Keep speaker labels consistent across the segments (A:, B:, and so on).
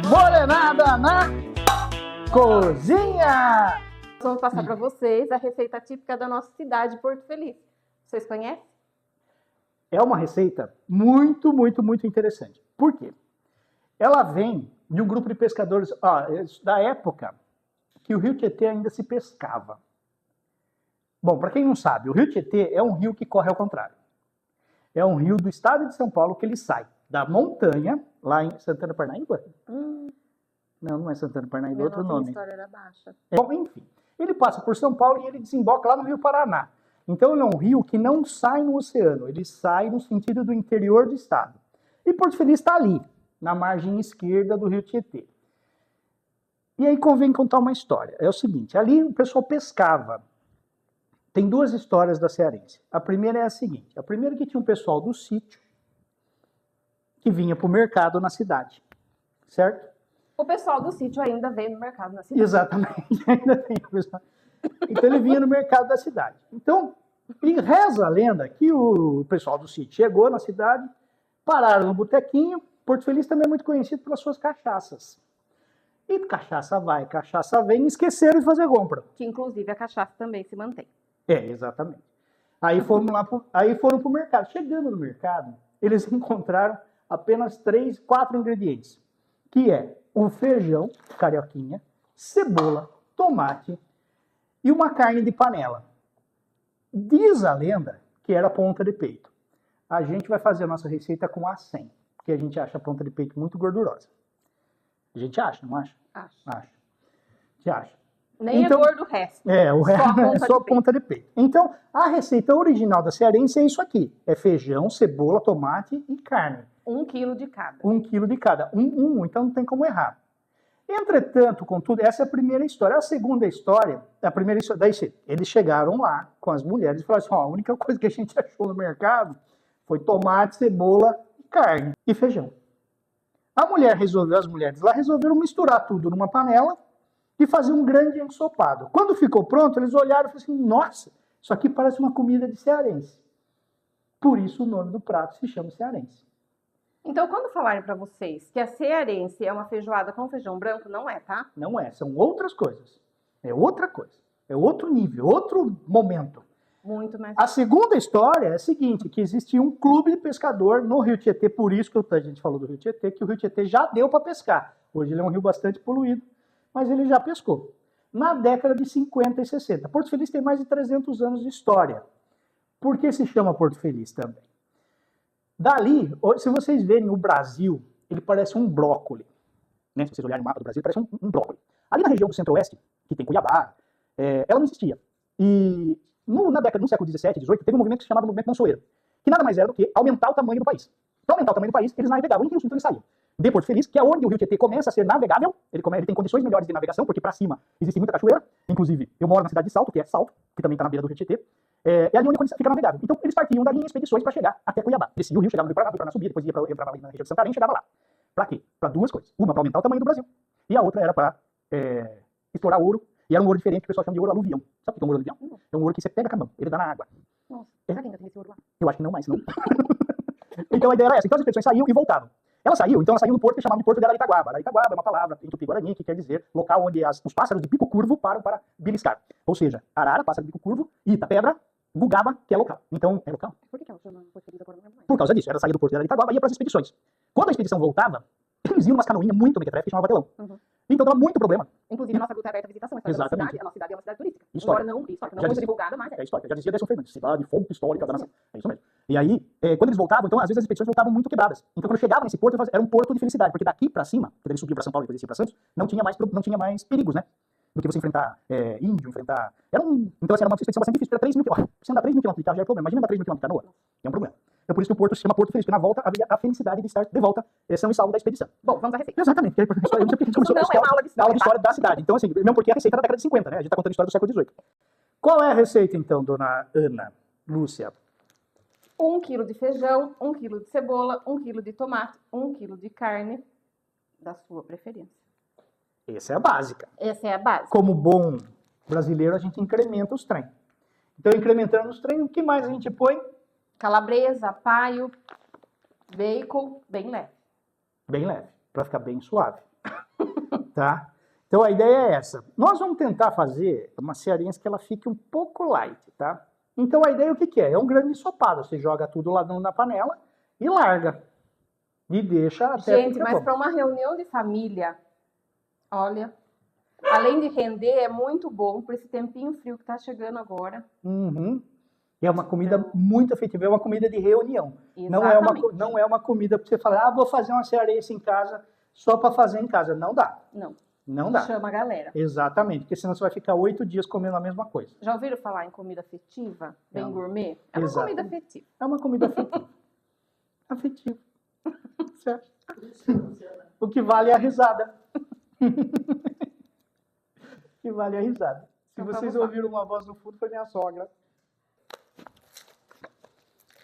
A: Morenada na cozinha!
B: Vamos passar para vocês a receita típica da nossa cidade, Porto Feliz. Vocês conhecem?
A: É uma receita muito interessante. Por quê? Ela vem de um grupo de pescadores da época que o rio Tietê ainda se pescava. Bom, para quem não sabe, o rio Tietê é um rio que corre ao contrário. É um rio do estado de São Paulo que ele sai da montanha, lá em Santana Parnaíba. Não é Santana Parnaíba, é outro nome.
B: A história era baixa.
A: Bom, enfim, ele passa por São Paulo e ele desemboca lá no Rio Paraná. Então ele é um rio que não sai no oceano, ele sai no sentido do interior do estado. E Porto Feliz está ali, na margem esquerda do rio Tietê. E aí convém contar uma história. É o seguinte, ali o pessoal pescava. Tem duas histórias da cearense. A primeira é a seguinte, a primeira é que tinha um pessoal do sítio que vinha para o mercado na cidade, certo?
B: O pessoal do sítio ainda veio no mercado na cidade.
A: Exatamente, ainda tem o pessoal. Então ele vinha no mercado da cidade. Então, e reza a lenda que o pessoal do sítio chegou na cidade, pararam no botequinho. Porto Feliz também é muito conhecido pelas suas cachaças. E cachaça vai, cachaça vem, e esqueceram de fazer compra.
B: Que inclusive a cachaça também se mantém.
A: Exatamente. Aí foram para o mercado. Chegando no mercado, eles encontraram apenas 4 ingredientes, que é o feijão, carioquinha, cebola, tomate e uma carne de panela. Diz a lenda que era ponta de peito. A gente vai fazer a nossa receita com A100, porque a gente acha a ponta de peito muito gordurosa. A gente acha, não acha?
B: Acho.
A: Acha. Você acha?
B: Nem então, é gordo o resto.
A: O resto é só ponta de peito. Então, a receita original da cearense é isso aqui. É feijão, cebola, tomate e carne.
B: 1 quilo de cada.
A: 1 quilo de cada. Então não tem como errar. Entretanto, contudo, essa é a primeira história. A segunda história, daí eles chegaram lá com as mulheres e falaram assim, a única coisa que a gente achou no mercado foi tomate, cebola, carne e feijão. As mulheres lá resolveram misturar tudo numa panela e fazer um grande ensopado. Quando ficou pronto, eles olharam e falaram assim, nossa, isso aqui parece uma comida de cearense. Por isso o nome do prato se chama cearense.
B: Então, quando falarem para vocês que a cearense é uma feijoada com feijão branco, não é, tá?
A: Não é, são outras coisas. É outra coisa. É outro nível, outro momento.
B: Muito mais.
A: A segunda história é a seguinte, que existia um clube de pescador no Rio Tietê, por isso que a gente falou do Rio Tietê, que o Rio Tietê já deu para pescar. Hoje ele é um rio bastante poluído, mas ele já pescou. Na década de 50 e 60. Porto Feliz tem mais de 300 anos de história. Por que se chama Porto Feliz também? Dali, se vocês verem o Brasil, ele parece um brócoli. Né? Se vocês olharem o mapa do Brasil, parece um brócoli. Ali na região do centro-oeste, que tem Cuiabá, ela não existia. E no século XVII, XVIII, teve um movimento que se chamava Movimento Monçoeiro, que nada mais era do que aumentar o tamanho do país. Para aumentar o tamanho do país, eles navegavam em rios, então eles saíam de Porto Feliz, que é onde o Rio Tietê começa a ser navegável, ele tem condições melhores de navegação, porque para cima existe muita cachoeira, inclusive eu moro na cidade de Salto, que também está na beira do Rio Tietê, é ali onde fica navegável. Então eles partiam dali em expedições para chegar até Cuiabá. Descia o rio, chegava no Paraná, subia, depois entrava ali na região de Santarém e chegava lá. Para quê? Para duas coisas. Uma, para aumentar o tamanho do Brasil, e a outra era para explorar ouro, e era um ouro diferente que o pessoal chama de ouro aluvião. Sabe o que é um ouro aluvião? É um ouro que você pega com a mão, ele dá na água.
B: Nossa, será que ainda tem esse ouro lá?
A: Eu acho que não mais, não. Então a ideia era essa. Então as expedições saíam e voltavam. Ela saiu no porto que chamava de Porto de Araraquara. Araraquara é uma palavra em tupi-guarani que quer dizer local onde os pássaros de bico curvo param para beliscar. Ou seja, arara, pássaro de bico curvo, Ita, pedra, Gugaba, que é local. Então, é local?
B: Por que ela chama Porto Feliz agora?
A: Por causa disso. Ela saía do Porto de Araraquara e ia para as expedições. Quando a expedição voltava, eles iam umas canoinhas muito mequetrefe que chamava Batelão. Então dava muito problema.
B: Inclusive, a nossa gruta é aberta à visitação.
A: Exatamente.
B: A nossa cidade é uma cidade turística.
A: História.
B: Agora não muito divulgada, mas
A: é história. Já dizia Décio Fernandes, cidade, fonte histórica da nação. É isso mesmo. E aí, quando eles voltavam, então, às vezes as expedições voltavam muito quebradas. Então, quando chegava nesse porto, era um porto de felicidade, porque daqui para cima, quando eles subiam para São Paulo e depois desciam para Santos, não tinha mais perigos, né? Do que você enfrentar índio, enfrentar... Então, assim, era uma expedição bastante difícil, era 3 mil quilômetros. Você andar 3 mil quilômetros de carro já é problema. Imagina andar 3 mil quilômetros de canoa. É um problema. Então, por isso que o porto se chama Porto Feliz, porque na volta havia a felicidade de estar de volta são e salvo da expedição.
B: Bom, vamos à receita.
A: Exatamente. Eu não sei porque a gente começou
B: a aula de
A: história da cidade. Então, assim, mesmo porque a receita é da década de 50, né? A gente está contando a história do século XVIII. Qual é a receita, então, dona Ana Lúcia?
B: 1 quilo de feijão, 1 quilo de cebola, 1 quilo de tomate, 1 quilo de carne, da sua preferência.
A: Essa é a básica.
B: Essa é a base.
A: Como bom brasileiro, a gente incrementa os trem. Então, incrementando os trem, o que mais a gente põe?
B: Calabresa, paio, bacon, bem leve.
A: Bem leve. para ficar bem suave. Tá? Então a ideia é essa. Nós vamos tentar fazer uma cearense que ela fique um pouco light, tá? Então a ideia o que que é? É um grande ensopado. Você joga tudo lá na panela e larga. E deixa até
B: Gente,
A: ficar
B: mas
A: bom.
B: para uma reunião de família, olha, além de render, é muito bom por esse tempinho frio que tá chegando agora.
A: Uhum. E é uma comida
B: Então,
A: muito efetiva, é uma comida de reunião.
B: exatamente.
A: Não é uma comida para você falar, vou fazer uma cearense em casa só para fazer em casa. Não dá.
B: Não,
A: Não dá.
B: chama a galera.
A: Exatamente, porque senão você vai ficar 8 dias comendo a mesma coisa.
B: Já ouviram falar em comida afetiva? Bem
A: Não.
B: gourmet? É uma
A: Exato.
B: comida afetiva.
A: É uma comida afetiva. Afetiva. Certo? O que vale é a risada. O que vale é a risada. Se
B: Então,
A: vocês
B: vamos lá.
A: ouviram uma voz no fundo, foi minha sogra.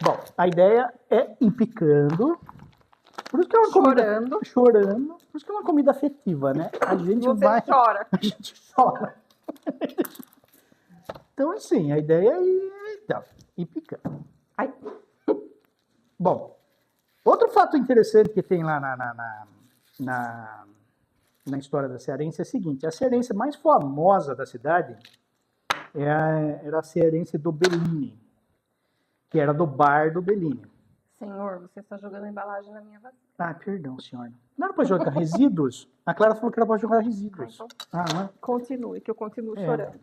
A: Bom, a ideia é ir picando. Por isso que é uma comida...
B: Chorando.
A: Chorando. Por isso que é uma comida afetiva, né? A gente
B: Você
A: vai...
B: chora.
A: A gente chora. Então, assim, a ideia é ir picando.
B: Ai,
A: Bom, outro fato interessante que tem lá na história da cearense é o seguinte: a cearense mais famosa da cidade era a cearense do Bellini, que era do bar do Bellini.
B: senhor, você está jogando embalagem na minha vacina.
A: Ah, perdão, senhora. Não era para jogar resíduos? A Clara falou que era para jogar resíduos.
B: Então,
A: Ah, não é?
B: continue, que eu continuo chorando.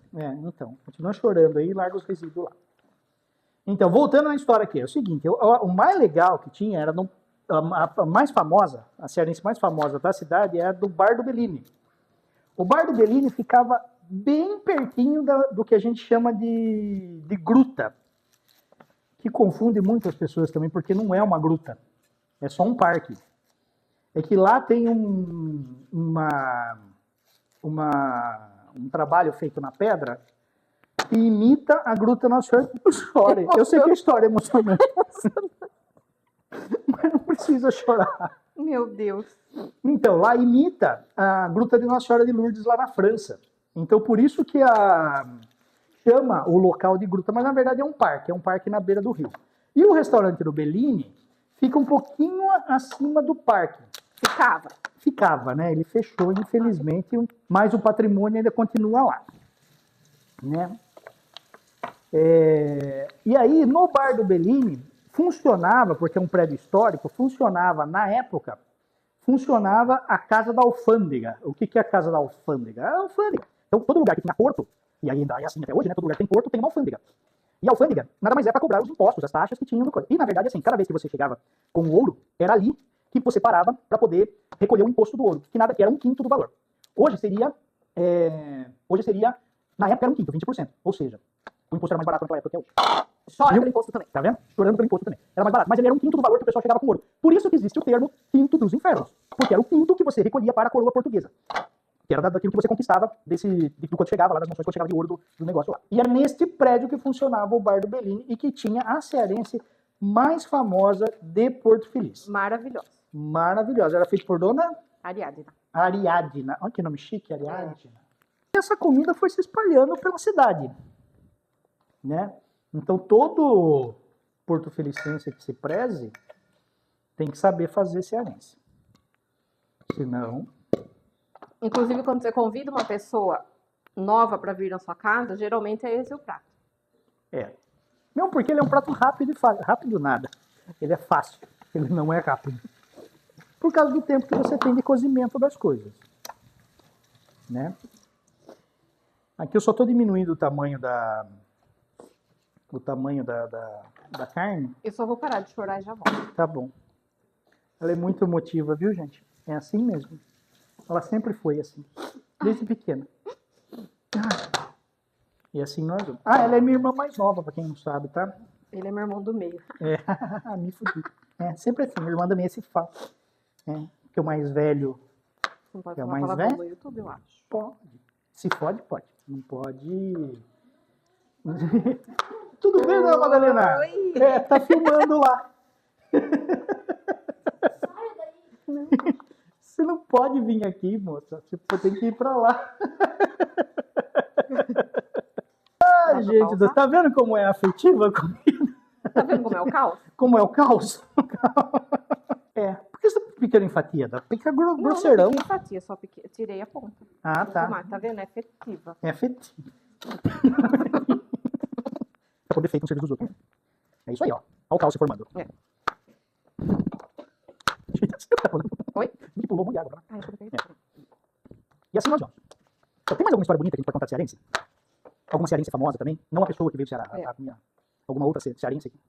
A: Então, continua chorando aí e larga os resíduos lá. Então, voltando à história aqui, é o seguinte, o mais legal que tinha era a mais famosa, a cearense mais famosa da cidade era do Bar do Bellini. O Bar do Bellini ficava bem pertinho do que a gente chama de gruta, que confunde muito as pessoas também, porque não é uma gruta, é só um parque. É que lá tem um trabalho feito na pedra que imita a Gruta Nossa Senhora do Chore. Eu sei que a história é emocionante, mas não precisa chorar.
B: Meu Deus.
A: Então, lá imita a Gruta de Nossa Senhora de Lourdes lá na França. Então, por isso que chama o local de gruta, mas na verdade é um parque na beira do rio. E o restaurante do Bellini fica um pouquinho acima do parque. Ficava, né? Ele fechou, infelizmente, mas o patrimônio ainda continua lá. Né? E aí, no Bar do Bellini, funcionava, porque é um prédio histórico, funcionava, na época, a Casa da Alfândega. O que é a Casa da Alfândega? É a alfândega. Então, todo lugar que tinha porto, e ainda é assim até hoje, né? Todo lugar que tem porto tem uma alfândega. E a alfândega nada mais é para cobrar os impostos, as taxas que tinham no coisa. E, na verdade, assim, cada vez que você chegava com o ouro, era ali que você parava para poder recolher o imposto do ouro, que era 1/5 do valor. Hoje seria, na época era 1/5, 20%. Ou seja, o imposto era mais barato naquela época que é hoje.
B: Chora pelo imposto também.
A: Tá vendo? Chorando pelo imposto também. Era mais barato, mas ele era 1/5 do valor que o pessoal chegava com ouro. Por isso que existe o termo quinto dos infernos, porque era o quinto que você recolhia para a coroa portuguesa. Que era daquilo que você conquistava do quanto chegava lá, das noções que chegava de ouro do negócio lá. E era neste prédio que funcionava o Bar do Bellini e que tinha a cearense mais famosa de Porto Feliz.
B: Maravilhosa.
A: Maravilhosa. Era feito por dona Ariadna. Olha que nome chique, Ariadna. E essa comida foi se espalhando pela cidade. Né? Então, todo porto-felicense que se preze tem que saber fazer cearense. Senão...
B: Inclusive, quando você convida uma pessoa nova para vir na sua casa, geralmente é esse o prato.
A: Não, porque ele é um prato rápido e fácil. Rápido nada. Ele é fácil. Ele não é rápido. Por causa do tempo que você tem de cozimento das coisas. Né? Aqui eu só estou diminuindo o tamanho da carne.
B: Eu só vou parar de chorar e já volto.
A: Tá bom. Ela é muito emotiva, viu, gente? É assim mesmo. Ela sempre foi assim. Desde pequena. E assim nós vamos. Ela é minha irmã mais nova, pra quem não sabe, tá?
B: Ele é meu irmão do meio.
A: Me fudi. Sempre assim. Minha irmã da minha se fala. Porque o mais velho...
B: Não pode
A: É o
B: falar
A: mais
B: palavrão
A: velho?
B: no YouTube, eu acho.
A: Pode. Se pode, pode. Não pode... Tudo bem, dona Madalena?
B: Oi.
A: Tá filmando lá. Você não pode vir aqui, moça. Você tem que ir pra lá. Gente, tá vendo como é afetiva a comida?
B: Tá vendo como é o caos?
A: Como é o caos? Porque picaram em fatia? Pica
B: Não,
A: grosseirão.
B: não piquei fatia, só tirei a ponta.
A: Ah,
B: do
A: tá.
B: tomate, tá vendo? É efetiva.
A: É afetivo. Pra poder feito no serviço dos outros. É isso aí, ó. Olha o caos se formando.
B: É.
A: Oi? Me pulou muito água.
B: Ai, eu coloquei.
A: E assim nós vamos. Tem mais alguma história bonita que a gente pode contar de cearense? Alguma cearense famosa também? Não a pessoa que veio do Ceará. Alguma outra cearense aqui?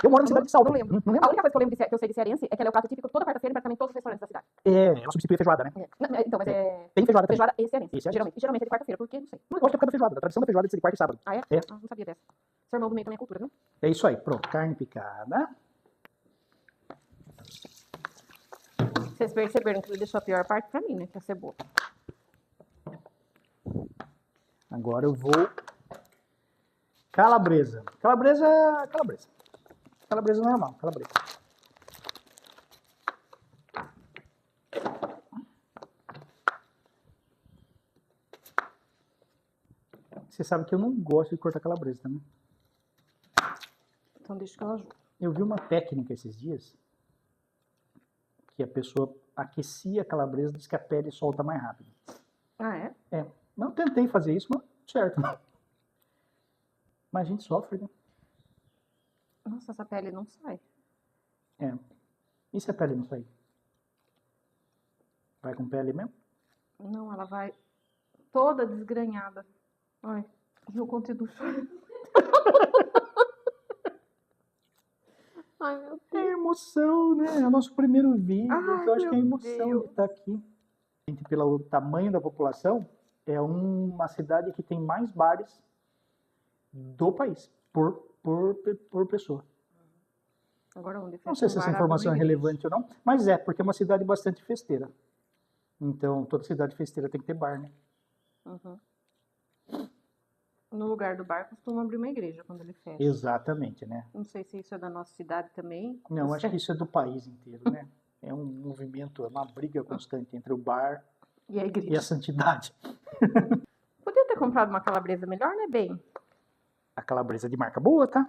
A: Eu moro na cidade de Salto.
B: Não lembro.
A: Não
B: A
A: lembro?
B: única coisa que eu lembro que eu sei de cearense é que ela é o prato típico toda quarta-feira em praticamente todos os restaurantes da cidade.
A: Ela substitui a feijoada, né?
B: Então, mas é...
A: Tem feijoada também.
B: Feijoada e cearense.
A: E cearense.
B: Geralmente é de quarta-feira, por quê? Não sei.
A: Eu acho que é por causa da feijoada. A tradição da feijoada é de quarta e sábado.
B: Ah, é?
A: É.
B: Ah, não sabia dessa. Seu irmão do meio também é cultura, viu?
A: É isso aí. Pronto. Carne picada.
B: Vocês perceberam que ele deixou a pior parte pra mim, né? Que é a cebola.
A: Agora eu vou... Calabresa. Calabresa normal. Calabresa. Você sabe que eu não gosto de cortar calabresa também.
B: Então deixa que eu ajudo.
A: Eu vi uma técnica esses dias que a pessoa aquecia a calabresa e diz que a pele solta mais rápido.
B: Ah, é?
A: É. Não tentei fazer isso, mas certo. Mas a gente sofre, né?
B: Nossa, essa pele não sai.
A: É. E se a pele não sair? Vai com pele mesmo?
B: Não, ela vai toda desgranhada. Ai, e eu continuo chorando. Ai, meu
A: É emoção, né? É o nosso primeiro vídeo.
B: Ai,
A: Então eu acho que é a
B: meu
A: emoção
B: Deus.
A: de estar aqui. Gente, pelo tamanho da população, é uma cidade que tem mais bares do país, por pessoa.
B: Agora onde?
A: Não sei se essa informação é relevante ou não, mas porque é uma cidade bastante festeira. Então, toda cidade festeira tem que ter bar, né?
B: Uhum. No lugar do bar costuma abrir uma igreja quando ele fecha.
A: Exatamente, né?
B: Não sei se isso é da nossa cidade também.
A: Não, acho que isso é do país inteiro, né? É um movimento, é uma briga constante entre o bar
B: E a igreja.
A: e a santidade.
B: Podia ter comprado uma calabresa melhor, né, bem?
A: A calabresa é de marca boa, tá?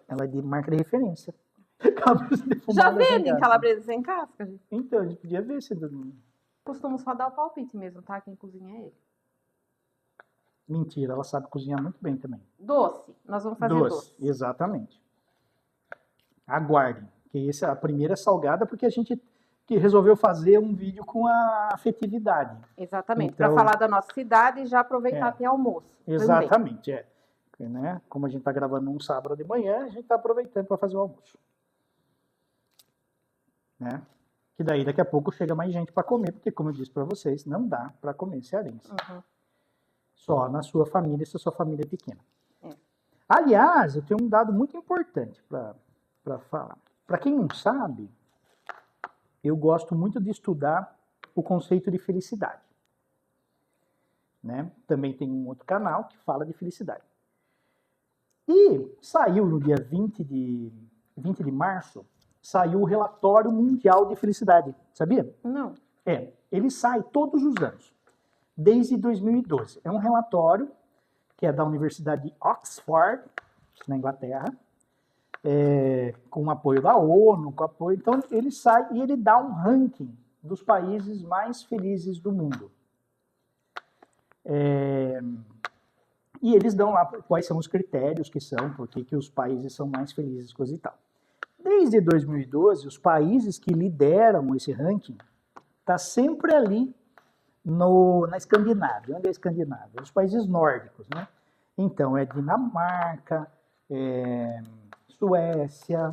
A: Ela é de marca de referência. Calabresa
B: Já
A: defumada sem
B: vendem
A: casca.
B: calabresa sem casca, gente.
A: Então, a gente podia ver se...
B: Costumo só dar o palpite mesmo, tá? Quem cozinha é ele.
A: Mentira, ela sabe cozinhar muito bem também.
B: Doce. Nós vamos fazer doce.
A: Exatamente. Aguardem, que essa é a primeira salgada, porque a gente que resolveu fazer um vídeo com a afetividade.
B: Exatamente.
A: Então-
B: Para falar da nossa cidade e já aproveitar até almoço. também.
A: Exatamente, né? Como a gente está gravando um sábado de manhã, a gente está aproveitando para fazer o almoço. Né? Que daí daqui a pouco chega mais gente para comer, porque como eu disse para vocês, não dá para comer cearense.
B: Uhum.
A: Só na sua família, se a sua família é pequena.
B: É.
A: Aliás, eu tenho um dado muito importante para falar. Para quem não sabe, eu gosto muito de estudar o conceito de felicidade. Né? Também tem um outro canal que fala de felicidade. E saiu no dia 20 de março, saiu o relatório mundial de felicidade. Sabia?
B: Não.
A: Ele sai todos os anos, desde 2012. É um relatório que é da Universidade de Oxford, na Inglaterra, com apoio da ONU, com apoio. Então ele sai e ele dá um ranking dos países mais felizes do mundo. E eles dão lá quais são os critérios que são, por que os países são mais felizes, coisa e tal. Desde 2012, os países que lideram esse ranking tá sempre ali na Escandinávia. Onde é a Escandinávia? Os países nórdicos, né? Então, é Dinamarca, Suécia.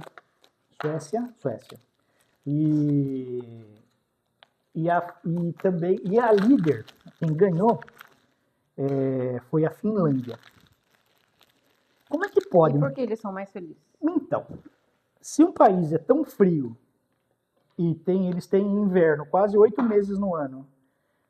A: E a líder, quem ganhou, foi a Finlândia. Como é que pode?
B: E por que eles são mais felizes?
A: Então, se um país é tão frio e eles têm inverno quase 8 meses no ano,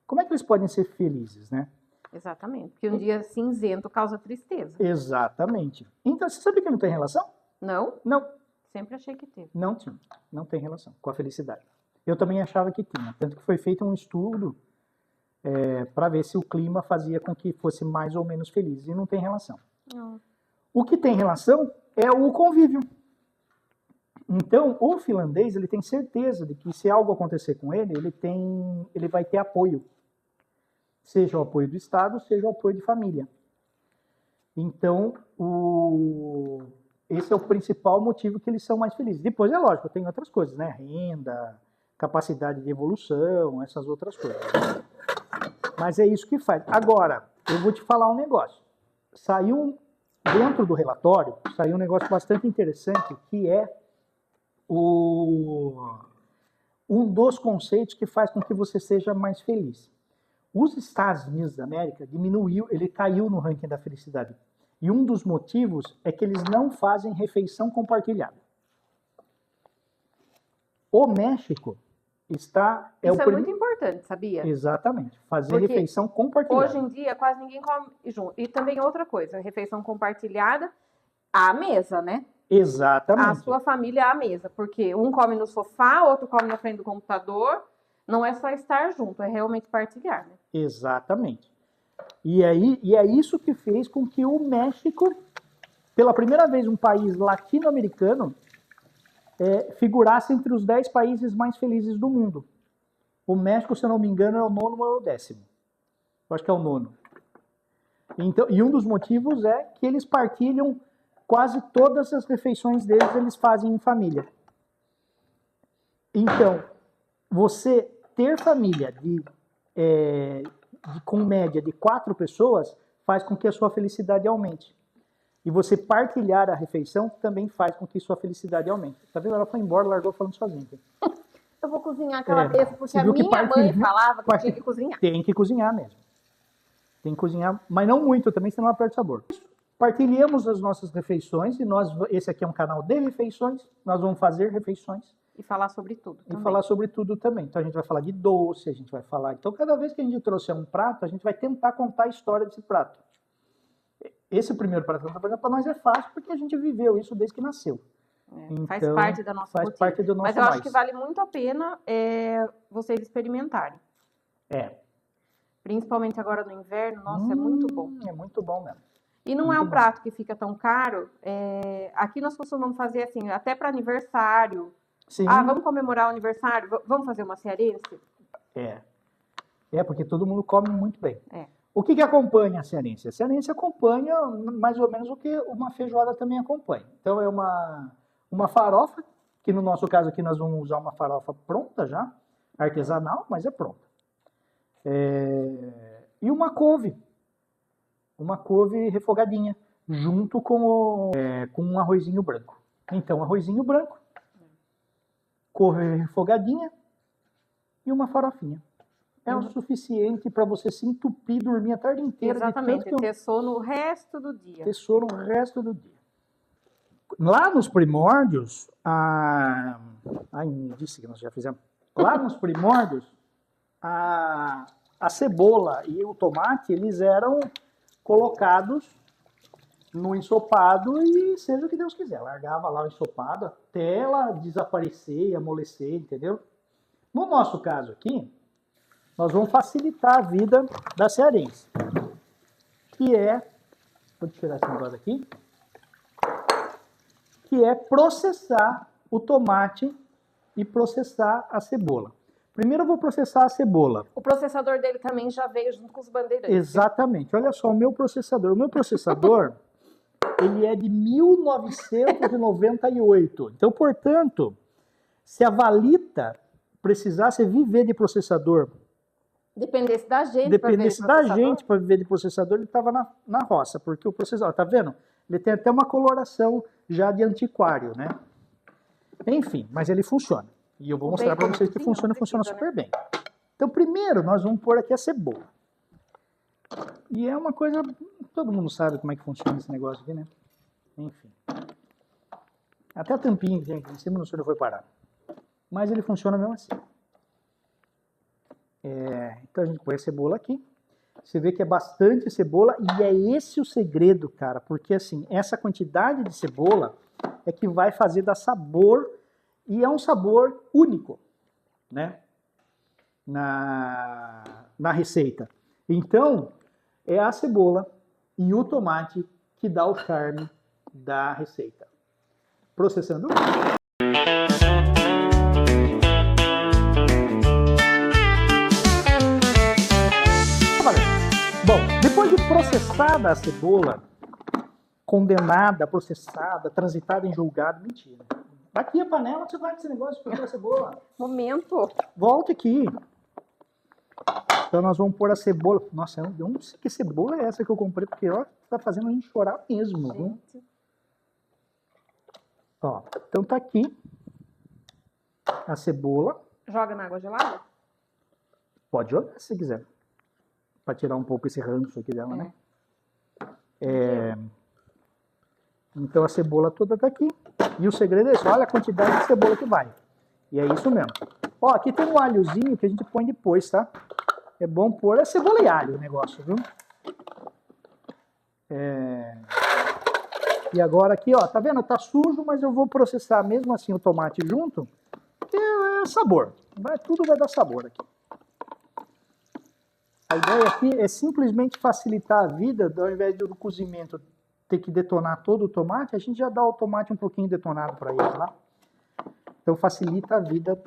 A: como é que eles podem ser felizes, né?
B: Exatamente. Porque um dia cinzento causa tristeza.
A: Exatamente. Então, você sabe que não tem relação?
B: Não?
A: Não,
B: Sempre achei que teve.
A: não tinha. Não tem relação com a felicidade. Eu também achava que tinha. Tanto que foi feito um estudo para ver se o clima fazia com que fosse mais ou menos feliz. E não tem relação.
B: Não.
A: O que tem relação é o convívio. Então, o finlandês, ele tem certeza de que se algo acontecer com ele, ele vai ter apoio. Seja o apoio do Estado, seja o apoio de família. Então, esse é o principal motivo que eles são mais felizes. Depois, é lógico, tem outras coisas, né? Renda, capacidade de evolução, essas outras coisas. Mas é isso que faz. Agora, eu vou te falar um negócio. Dentro do relatório, saiu um negócio bastante interessante, que é um dos conceitos que faz com que você seja mais feliz. Os Estados Unidos da América ele caiu no ranking da felicidade. E um dos motivos é que eles não fazem refeição compartilhada. O México
B: Isso é muito importante, sabia?
A: Exatamente, fazer
B: Porque
A: refeição compartilhada.
B: Hoje em dia quase ninguém come junto. E também outra coisa, refeição compartilhada à mesa, né?
A: Exatamente.
B: A sua família à mesa, porque um come no sofá, outro come na frente do computador. Não é só estar junto, é realmente partilhar, né?
A: Exatamente. E é isso que fez com que o México, pela primeira vez um país latino-americano, figurasse entre os 10 países mais felizes do mundo. O México, se eu não me engano, é o 9º ou o 10º. Eu acho que é o 9º. Então, e um dos motivos é que eles partilham quase todas as refeições deles, eles fazem em família. Então, você ter família com média de 4 pessoas faz com que a sua felicidade aumente. E você partilhar a refeição também faz com que sua felicidade aumente. Tá vendo? Ela foi embora, largou falando sozinha.
B: Eu vou cozinhar aquela vez, porque a minha mãe falava que tinha que cozinhar.
A: Tem que cozinhar mesmo. Tem que cozinhar, mas não muito também, senão ela perde sabor. Partilhamos as nossas refeições, e esse aqui é um canal de refeições, nós vamos fazer refeições.
B: E falar sobre tudo também.
A: E falar sobre tudo também. Então a gente vai falar de doce, a gente vai falar... Então cada vez que a gente trouxer um prato, a gente vai tentar contar a história desse prato. Esse primeiro prato que a gente vai fazer para nós é fácil, porque a gente viveu isso desde que nasceu.
B: Então, faz parte da nossa rotina.
A: Parte do nosso
B: Mas eu acho que vale muito a pena vocês experimentarem. Principalmente agora no inverno, nossa, é muito bom.
A: É muito bom mesmo.
B: E não é um prato que fica tão caro. Aqui nós costumamos fazer assim, até para aniversário. Sim. Vamos comemorar o aniversário? Vamos fazer uma cearense?
A: Porque todo mundo come muito bem. O que acompanha a cearense? A cearense acompanha mais ou menos o que uma feijoada também acompanha. Então é uma farofa, que no nosso caso aqui nós vamos usar uma farofa pronta já, artesanal, mas é pronta. E uma couve refogadinha, junto com um arrozinho branco. Então, arrozinho branco, couve refogadinha e uma farofinha. É o suficiente para você se entupir e dormir a tarde inteira.
B: Exatamente, ter sono o resto do dia.
A: Ter sono o resto do dia. Lá nos primórdios, disse que nós já fizemos. Lá nos primórdios, a cebola e o tomate, eles eram colocados no ensopado e seja o que Deus quiser. Largava lá o ensopado até ela desaparecer e amolecer, entendeu? No nosso caso aqui, nós vamos facilitar a vida da cearense, que vou tirar esse negócio aqui, que é processar o tomate e processar a cebola. Primeiro eu vou processar a cebola.
B: O processador dele também já veio junto com os bandeirantes.
A: Exatamente. Olha só, o meu processador. O meu processador, ele é de 1998. Então, portanto, se a Valita precisasse viver de processador...
B: Dependesse da gente
A: para viver de processador, ele estava na roça. Porque o processador, tá vendo? Ele tem até uma coloração já de antiquário, né? Enfim, mas ele funciona. E eu vou mostrar para vocês que funciona super bem. Então, primeiro, nós vamos pôr aqui a cebola. E é uma coisa... Todo mundo sabe como é que funciona esse negócio aqui, né? Enfim. Até a tampinha que tem aqui em cima, não sei onde foi parar. Mas ele funciona mesmo assim. Então, a gente põe a cebola aqui. Você vê que é bastante cebola. E é esse o segredo, cara. Porque, assim, essa quantidade de cebola é que vai fazer dar sabor... E é um sabor único, né? Na receita. Então, é a cebola e o tomate que dá o charme da receita. Processando. processada a cebola, condenada, processada, transitada em julgado, mentira. Aqui a panela, você vai com esse negócio de pôr a cebola.
B: Momento.
A: Volta aqui. Então nós vamos pôr a cebola. Nossa, eu não sei que cebola é essa que eu comprei, porque ó, tá fazendo a gente chorar mesmo.
B: Gente.
A: Ó, então tá aqui a cebola.
B: Joga na água gelada?
A: Pode jogar se quiser. Pra tirar um pouco esse ranço aqui dela, né? Então a cebola toda tá aqui. E o segredo é isso, olha a quantidade de cebola que vai. E é isso mesmo. Ó, aqui tem um alhozinho que a gente põe depois, tá? É bom pôr cebola e alho o negócio, viu? E agora aqui, ó, tá vendo? Tá sujo, mas eu vou processar mesmo assim o tomate junto. É sabor. Tudo vai dar sabor aqui. A ideia aqui é simplesmente facilitar a vida, ao invés do cozimento ter que detonar todo o tomate, a gente já dá o tomate um pouquinho detonado para ele lá. Então facilita a vida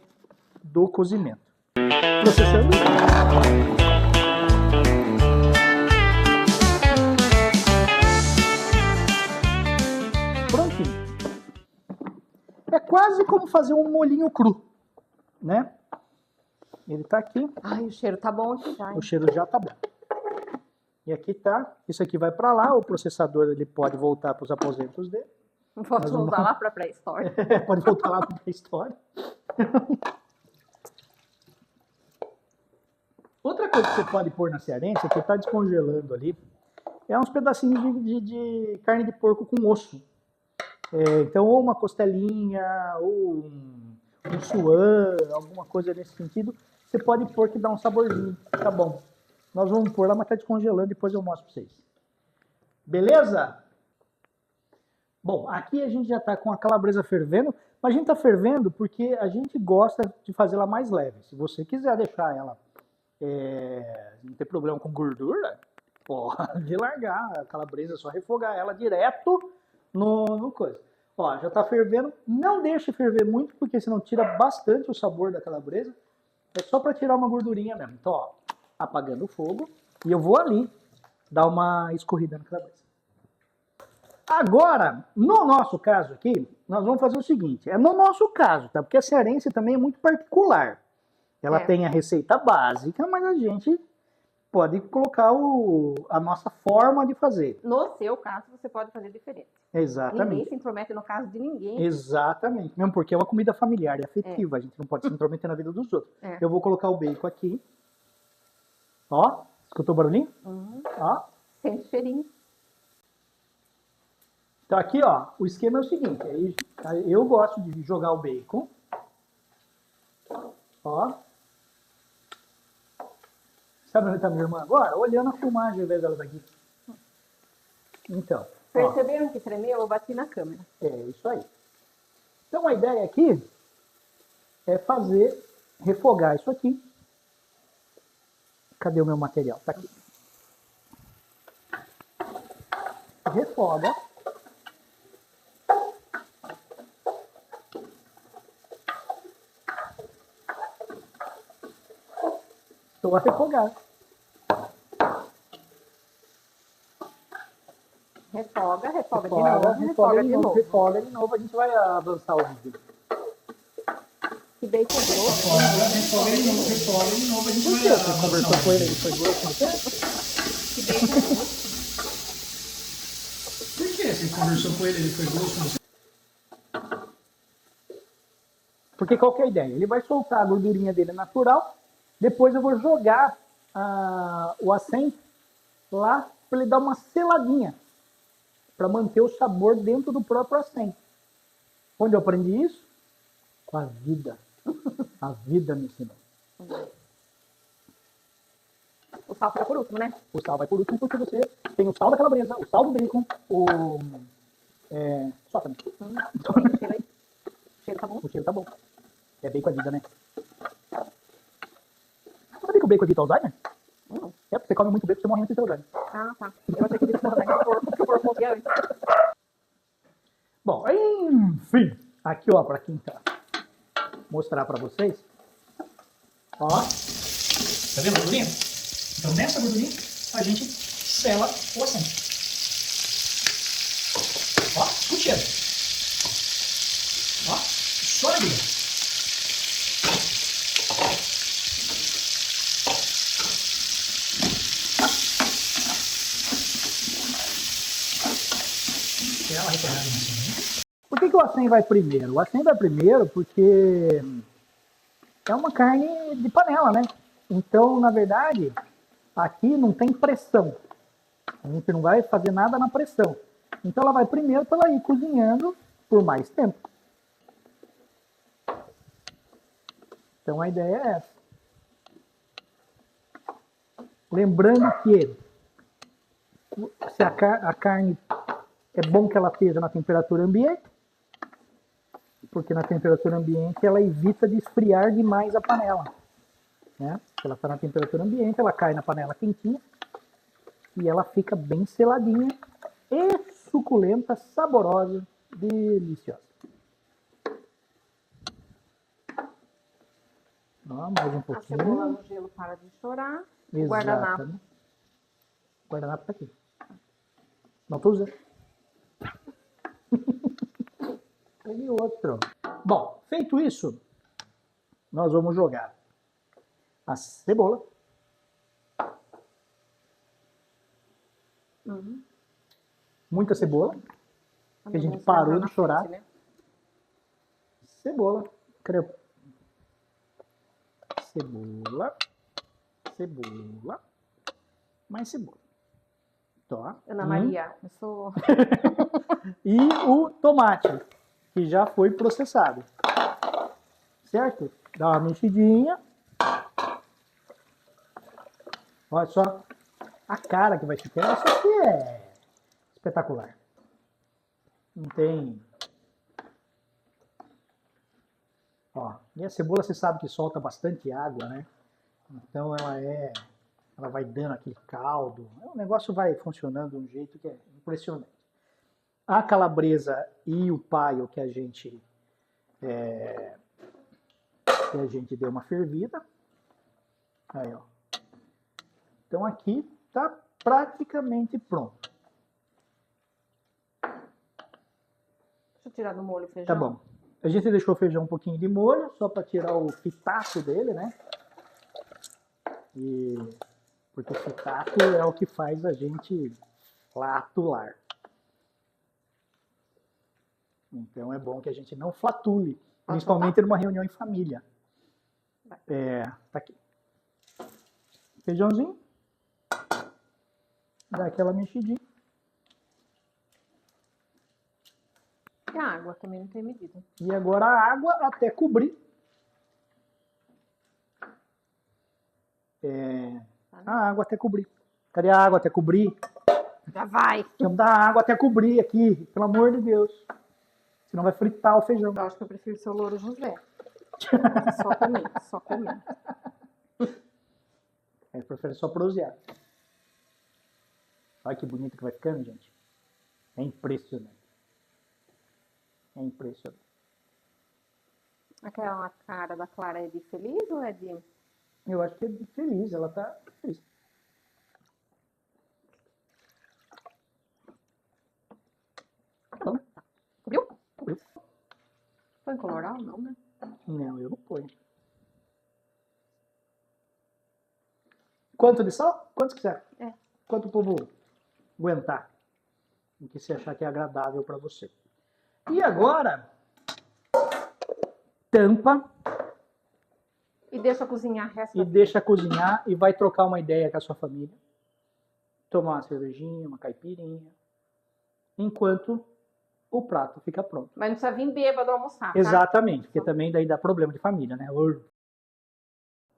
A: do cozimento. Processando. Prontinho. É quase como fazer um molhinho cru, né? Ele tá aqui.
B: Ai, o cheiro tá bom aqui já, hein?
A: O cheiro já tá bom. E aqui tá. Isso aqui vai para lá. O processador ele pode voltar para os aposentos dele.
B: Posso voltar lá para a pré-história?
A: Pode voltar lá para a pré-história. Outra coisa que você pode pôr na cearense, que está descongelando ali, é uns pedacinhos de carne de porco com osso. Então, ou uma costelinha, ou um suã, alguma coisa nesse sentido, você pode pôr que dá um saborzinho. Tá bom. Nós vamos pôr lá, mas está descongelando, depois eu mostro para vocês. Beleza? Bom, aqui a gente já está com a calabresa fervendo, mas a gente está fervendo porque a gente gosta de fazê-la mais leve. Se você quiser deixar ela, não ter problema com gordura, pode largar a calabresa, é só refogar ela direto no coisa. Ó, já está fervendo, não deixe ferver muito, porque senão tira bastante o sabor da calabresa. É só para tirar uma gordurinha mesmo. Então, ó, apagando o fogo, e eu vou ali dar uma escorrida na calabresa. Agora, no nosso caso aqui, nós vamos fazer o seguinte, no nosso caso, tá? Porque a cearense também é muito particular. Ela tem a receita básica, mas a gente pode colocar a nossa forma de fazer.
B: No seu caso, você pode fazer diferente.
A: Exatamente.
B: Ninguém se intromete no caso de ninguém.
A: Exatamente. Mesmo porque é uma comida familiar e afetiva. A gente não pode se intrometer na vida dos outros. Eu vou colocar o bacon aqui. Ó, escutou o barulhinho? Ó.
B: Sente cheirinho.
A: Então aqui, ó, o esquema é o seguinte. Eu gosto de jogar o bacon. Ó. Sabe onde está minha irmã agora? Olhando a filmagem ao invés dela daqui. Então.
B: Perceberam que tremeu? Eu bati na câmera.
A: É isso aí. Então a ideia aqui é refogar isso aqui. Cadê o meu material? Tá aqui. Refoga. Estou a refogar.
B: Refoga de novo.
A: Refoga de novo, a gente vai avançar o vídeo.
B: Que bacon grosso.
A: Refoga de novo, a gente vai avançar. Você conversou com ele foi grosso com você?
B: Que bacon grosso.
A: Por que você conversou com ele foi grosso com você? Porque qual que é a ideia? Ele vai soltar a gordurinha dele natural, depois eu vou jogar o acém lá para ele dar uma seladinha, para manter o sabor dentro do próprio acém. Onde eu aprendi isso? Com a vida. A vida me ensinou.
B: O sal fica por último, né?
A: O sal vai por último porque você tem o sal da calabresa, o sal do bacon, só também.
B: O cheiro tá bom?
A: O cheiro tá bom. É bacon a vida, né? Você sabia que o bacon evita Alzheimer? Você come muito bacon, você morre antes de ter Alzheimer.
B: Ah, tá. Eu achei que ele estava no corpo, porque o corpo morria antes.
A: Bom, enfim. Aqui, ó, pra quem tá. Mostrar pra vocês. Ó. Tá vendo a gordurinha? Então, nessa gordurinha, a gente sela o assento. Ó, escutando. Ó, só alegria. Por que o acém vai primeiro? O acém vai primeiro porque é uma carne de panela, né? Então, na verdade, aqui não tem pressão. A gente não vai fazer nada na pressão. Então, ela vai primeiro para ela ir cozinhando por mais tempo. Então, a ideia é essa. Lembrando que se a carne é bom que ela esteja na temperatura ambiente, porque na temperatura ambiente ela evita de esfriar demais a panela. Né? Se ela está na temperatura ambiente, ela cai na panela quentinha e ela fica bem seladinha e suculenta, saborosa, deliciosa. Ó, mais um pouquinho.
B: A cebola no gelo para de chorar. O guardanapo.
A: O guardanapo tá aqui. Não tô usando. Peguei outro. Bom, feito isso, nós vamos jogar a cebola. Muita cebola. Que a gente parou de chorar. Frente, né? Cebola. Cebola. Cebola. Mais cebola. Tó.
B: Ana Maria, eu sou...
A: E o tomate, que já foi processado. Certo? Dá uma mexidinha. Olha só a cara que vai ficar. Isso aqui é espetacular. Não tem... Ó, e a cebola você sabe que solta bastante água, né? Então ela vai dando aquele caldo. O negócio vai funcionando de um jeito que é impressionante. A calabresa e o paio que a gente deu uma fervida. Aí, ó. Então aqui tá praticamente pronto.
B: Deixa eu tirar do molho o feijão.
A: Tá bom. A gente deixou o feijão um pouquinho de molho, só para tirar o fitato dele, né? Porque o fitato é o que faz a gente flatular. Então é bom que a gente não flatule, principalmente numa reunião em família. Tá aqui. Feijãozinho. Dá aquela mexidinha.
B: E a água também não tem medida.
A: E agora a água até cobrir. A água até cobrir. Cadê a água até cobrir?
B: Já vai.
A: Vamos dar água até cobrir aqui, pelo amor de Deus. Senão vai fritar o feijão.
B: Eu acho que eu prefiro ser o Louro José. Só comer, só comer.
A: Eu prefiro só prosear. Olha que bonito que vai ficando, gente. É impressionante. É impressionante.
B: Aquela cara da Clara é de feliz ou é de...
A: Eu acho que é de feliz, ela tá feliz. Então,
B: viu? Põe coloral? Não, né?
A: Não, eu não ponho. Quanto de sal? Quanto quiser. Quanto o povo aguentar. O que você achar que é agradável para você. E agora, tampa.
B: E deixa cozinhar o resto.
A: E deixa cozinhar e vai trocar uma ideia com a sua família. Tomar uma cervejinha, uma caipirinha. Enquanto o prato fica pronto.
B: Mas não precisa vir bêbado almoçar, tá?
A: Exatamente, porque também daí dá problema de família, né?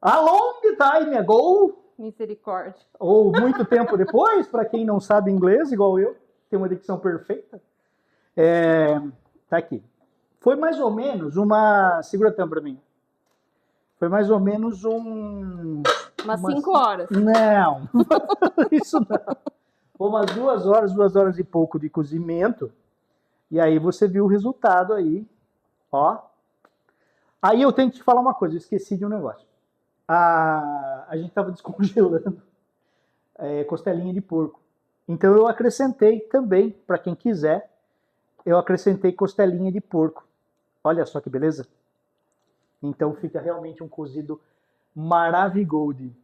A: A long time ago.
B: Misericórdia.
A: Ou muito tempo depois, para quem não sabe inglês, igual eu, tem uma dicção perfeita. Tá aqui. Foi mais ou menos uma... Segura a tampa para mim. Foi mais ou menos
B: umas 5 horas.
A: Não, isso não. Foi umas 2 horas e pouco de cozimento. E aí você viu o resultado aí. Ó. Aí eu tenho que te falar uma coisa, eu esqueci de um negócio. A gente estava descongelando costelinha de porco. Então eu acrescentei também, para quem quiser, eu acrescentei costelinha de porco. Olha só que beleza. Então fica realmente um cozido maravigold.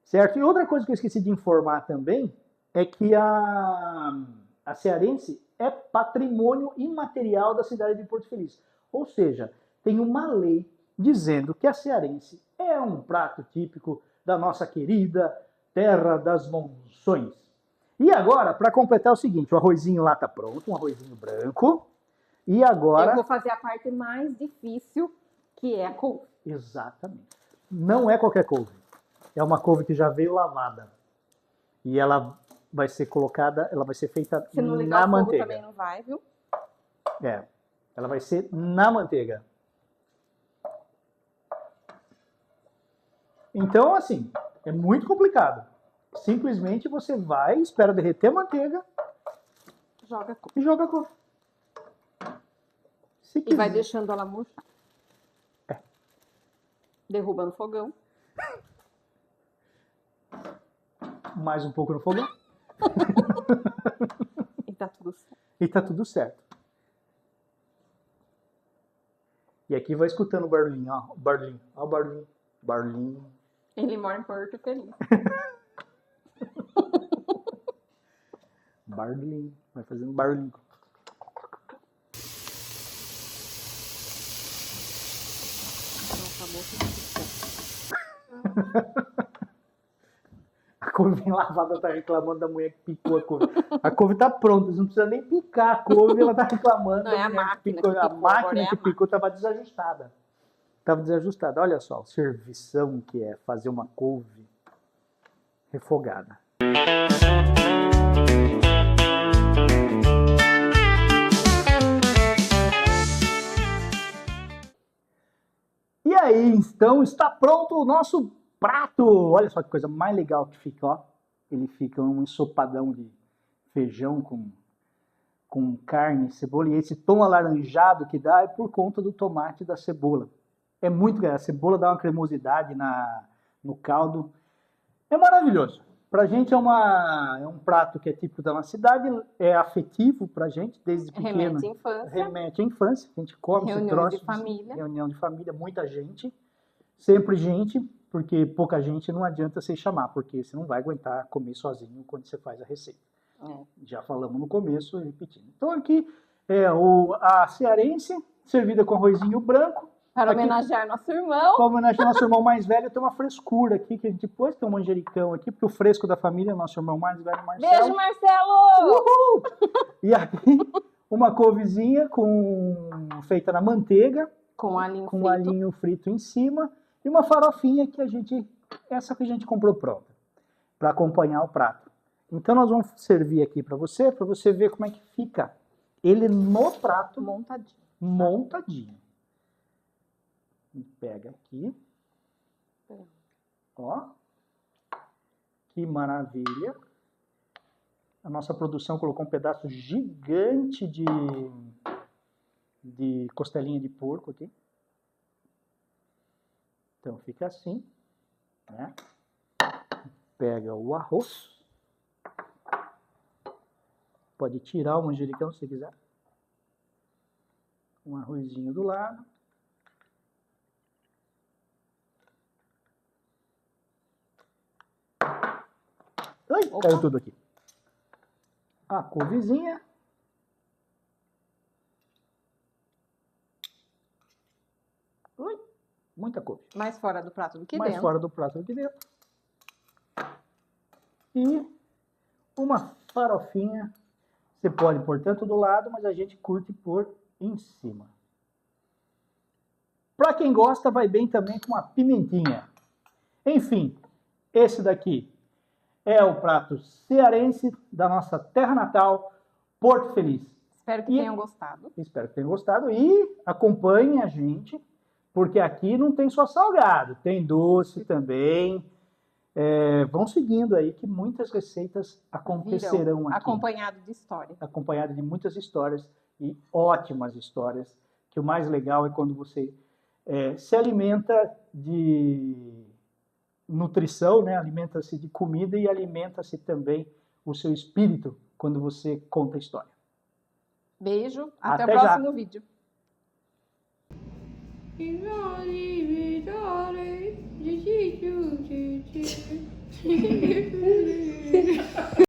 A: Certo? E outra coisa que eu esqueci de informar também é que a cearense é patrimônio imaterial da cidade de Porto Feliz. Ou seja, tem uma lei dizendo que a cearense é um prato típico da nossa querida terra das monções. E agora, para completar, é o seguinte, o arrozinho lá está pronto, um arrozinho branco. E agora...
B: Eu vou fazer a parte mais difícil, que é a couve.
A: Exatamente. Não é qualquer couve. É uma couve que já veio lavada. E ela vai ser colocada, ela vai ser feita
B: Se não ligar
A: na
B: o fogo
A: manteiga.
B: também não vai, viu?
A: É. Ela vai ser na manteiga. Então, assim, é muito complicado. Simplesmente você vai, espera derreter a manteiga
B: Joga a couve.
A: e joga a couve.
B: E vai deixando ela murchar.
A: É.
B: Derruba no fogão.
A: Mais um pouco no fogão.
B: E tá tudo certo.
A: E tá tudo certo. E aqui vai escutando o barulhinho, ó. O barulhinho, ó o barulhinho. Barulhinho.
B: Ele mora em Porto Feliz.
A: Barulhinho. Vai fazendo barulhinho.
B: Nossa, a moça
A: A couve bem lavada tá reclamando da mulher que picou a couve. A couve tá pronta, você não precisa nem picar a couve, ela tá reclamando.
B: Não, é a máquina que picou,
A: a máquina
B: agora é
A: que
B: a
A: picou estava desajustada. Estava desajustada. Olha só, o servição que é fazer uma couve refogada. E aí, então, está pronto o nosso prato. Olha só que coisa mais legal que fica, ó. Ele fica um ensopadão de feijão com carne, cebola. E esse tom alaranjado que dá é por conta do tomate e da cebola. É muito legal. A cebola dá uma cremosidade no caldo. É maravilhoso. Pra gente é um prato que é típico da nossa cidade, é afetivo pra gente, desde pequeno.
B: remete à infância.
A: Remete à infância. A gente come esse
B: Reunião
A: troço.
B: de família.
A: Reunião de família, muita gente. Sempre gente, porque pouca gente não adianta você chamar, porque você não vai aguentar comer sozinho quando você faz a receita. Já falamos no começo, repetindo. Então aqui é a cearense, servida com arrozinho branco.
B: Para
A: Aqui,
B: homenagear nosso irmão.
A: para homenagear nosso irmão mais velho, tem uma frescura aqui, que a gente pôs, tem um manjericão aqui, porque o fresco da família é nosso irmão mais velho, Marcelo.
B: Beijo, Marcelo!
A: Uhul! E aqui, uma couvezinha feita na manteiga,
B: com
A: alhinho frito em cima, e uma farofinha essa que a gente comprou pronta, para acompanhar o prato. Então nós vamos servir aqui para você ver como é que fica ele no prato. Montadinho. Pega aqui. Ó. Que maravilha. A nossa produção colocou um pedaço gigante de costelinha de porco aqui. Então fica assim, né? Pega o arroz. Pode tirar o manjericão se quiser. Um arrozinho do lado. Ai, caiu tudo aqui. A couvezinha. Ui, muita couve.
B: Mais fora do prato do que dentro.
A: Mais fora do prato do que dentro. E uma farofinha. Você pode pôr tanto do lado, mas a gente curte pôr em cima. Para quem gosta, vai bem também com uma pimentinha. Enfim, esse daqui é o prato cearense da nossa terra natal, Porto Feliz.
B: Espero que tenham gostado.
A: Espero que tenham gostado e acompanhem a gente, porque aqui não tem só salgado, tem doce também. Vão seguindo aí que muitas receitas acontecerão aqui.
B: Acompanhado de história.
A: Acompanhado de muitas histórias e ótimas histórias, que o mais legal é quando você se alimenta de nutrição, né? Alimenta-se de comida e alimenta-se também o seu espírito quando você conta a história.
B: Beijo, até o
A: Até já.
B: próximo vídeo.